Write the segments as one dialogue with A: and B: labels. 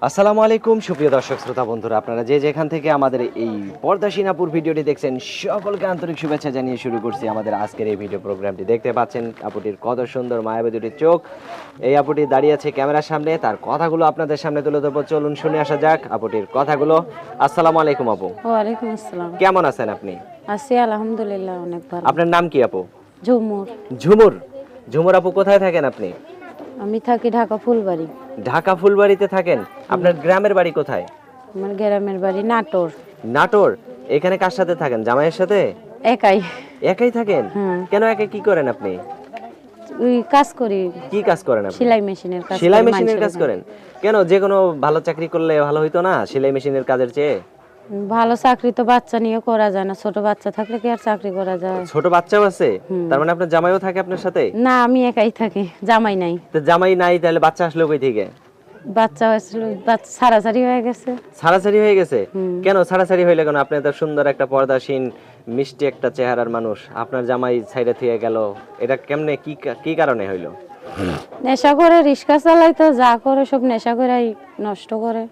A: আসসালামু আলাইকুম সুপ্রিয় দর্শক শ্রোতা বন্ধুরা, আপনারা যে যেখান থেকে আমাদের এই পর্দাসীন আপুর ভিডিওটি দেখছেন সকলকে আন্তরিক শুভেচ্ছা জানিয়ে শুরু করছি আমাদের আজকের এই ভিডিও প্রোগ্রামটি। দেখতে পাচ্ছেন আপুটির কত সুন্দর মায়াবী দুটি চোখ। এই আপুটি দাঁড়িয়ে আছে ক্যামেরার সামনে, তার কথাগুলো আপনাদের সামনে তুলে ধরবো। চলুন শুনে আসা যাক আপুটির কথাগুলো। আসসালামু আলাইকুম আপু।
B: ওয়ালাইকুম আসসালাম।
A: কেমন আছেন আপনি?
B: আছি আলহামদুলিল্লাহ, অনেক ভালো।
A: আপনার নাম কি আপু?
B: ঝুমুর।
A: ঝুমুর। ঝুমুর আপু কোথায় থাকেন আপনি?
B: আমি থাকি ঢাকা ফুলবাড়ি।
A: ঢাকা ফুলবাড়িতে থাকেন। আপনার গ্রামের বাড়ি কোথায়?
B: আমার গ্রামের বাড়ি নাটোর।
A: নাটোর। এখানে কার সাথে থাকেন? জামাইয়ের সাথে?
B: একাই।
A: একাই থাকেন?
B: হ্যাঁ।
A: কেন একা কি করেন আপনি?
B: ওই কাজ করি,
A: কি কাজ করেন আপনি?
B: সেলাই মেশিনের কাজ।
A: সেলাই
B: করি,
A: মেশিনের
B: মানুষের
A: কাজ
B: এখানে।
A: করেন? কেন, যে কোনো ভালো চাকরি করলে ভালো হইতো না সেলাই মেশিনের কাজের চেয়ে?
B: ভালো চাকরি তো বাচ্চা নিয়ে করা যায় না, ছোট বাচ্চা থাকলে কি আর চাকরি করা যায়?
A: ছোট বাচ্চাও আছে? তার মানে আপনার জামাইও থাকে আপনার সাথে?
B: না, আমি একাই থাকি, জামাই নাই।
A: তো জামাই নাই, তাহলে বাচ্চা আসলো কই থেকে?
B: বাচ্চা হয়েছিল, বাচ্চা ছাড়াছাড়ি হয়ে গেছে।
A: ছাড়াছাড়ি হয়ে গেছে? কেন ছাড়াছাড়ি হইলে কেন? আপনি এত সুন্দর একটা পর্দাসীন মিষ্টি একটা চেহারার মানুষ, আপনার জামাই ছাইড়া থিয়ে গেল, এটা কেমনে, কি কারণে হইলো?
B: নেশা করে রিক্সা চালাই, তো যা করে সব নেশা করেই নষ্ট করে।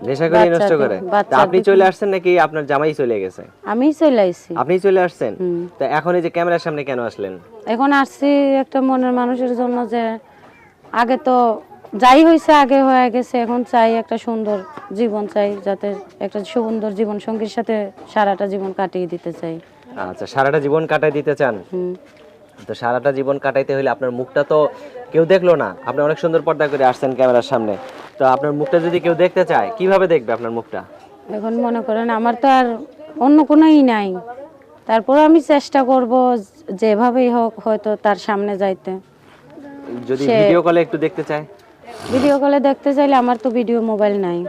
A: নেশা করে নষ্ট করে? তা আপনি চলে আসছেন নাকি আপনার জামাই চলে গেছে?
B: আমি চলে আইছি।
A: আপনি চলে আসছেন? তো এখন এই যে ক্যামেরার সামনে কেন আসলেন?
B: এখন আসছি একটা মনের মানুষের জন্য, যে আগে তো যাই হয়েছে আগে হয়ে গেছে, এখন চাই একটা সুন্দর জীবন, চাই যাতে একটা সুন্দর জীবন সঙ্গীর সাথে সারাটা জীবন কাটিয়ে দিতে চাই।
A: আচ্ছা, সারাটা জীবন কাটাই দিতে চান? তো সারাটা জীবন কাটাইতে হলে আপনার মুখটা তো কেউ দেখলো না, আপনি অনেক সুন্দর পর্দা করে আসছেন ক্যামেরার সামনে, তো আপনার মুখটা যদি কেউ দেখতে চায় কিভাবে দেখবে আপনার মুখটা?
B: এখন মনে করেন আমার তো আর অন্য কোনোই নাই, তারপর আমি চেষ্টা করব যেভাবেই হোক হয়তো তার সামনে যাইতে।
A: যদি ভিডিও কলে একটু দেখতে চায়?
B: ভিডিও কলে দেখতে চাইলে আমার তো ভিডিও মোবাইল নাই।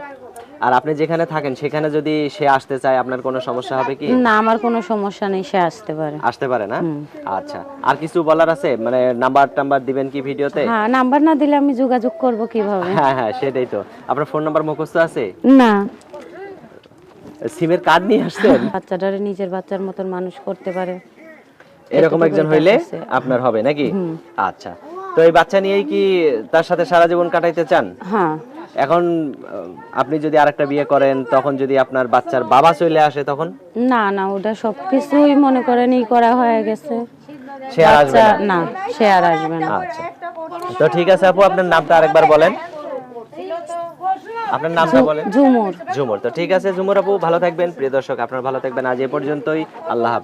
A: আর আপনি যেখানে থাকেন সেখানে যদি সে আসতে চায় আপনার কোনো সমস্যা হবে কি?
B: না, আমার কোনো সমস্যা নেই, সে আসতে পারে।
A: আসতে পারে না? আচ্ছা, আর কিছু বলার আছে? মানে নাম্বার দিবেন কি ভিডিওতে?
B: হ্যাঁ, নাম্বার না দিলে আমি যোগাযোগ করব কিভাবে?
A: হ্যাঁ হ্যাঁ, সেটাই তো। আপনার ফোন নাম্বার মুখস্থ আছে?
B: না।
A: সিমের কার্ড নিয়ে আসছেন?
B: বাচ্চাটারে নিজের বাচ্চার মতন মানুষ করতে পারে,
A: এরকম একজন হইলে আপনার হবে নাকি? আচ্ছা, তো এই বাচ্চা নিয়েই কি তার সাথে সারা জীবন কাটাইতে চান?
B: হ্যাঁ।
A: এখন আপনি যদি আরেকটা বিয়ে করেন, তখন যদি আপনার বাচ্চার বাবা চলে আসে তখন?
B: না না, ওটা সবকিছুই মনে করেন ই করা হয়ে গেছে।
A: সে আর আসবে
B: বাচ্চা
A: না?
B: না, সে আর আসবে না।
A: আচ্ছা, তো ঠিক আছে আপু, আপনার নামটা আরেকবার বলেন। আপনার নামটা বলেন।
B: ঝুমুর।
A: ঝুমুর। তো ঠিক আছে ঝুমুর আপু, ভালো থাকবেন। প্রিয় দর্শক, আপনারা ভালো থাকবেন। আজ এ পর্যন্তই। আল্লাহ হাফেজ।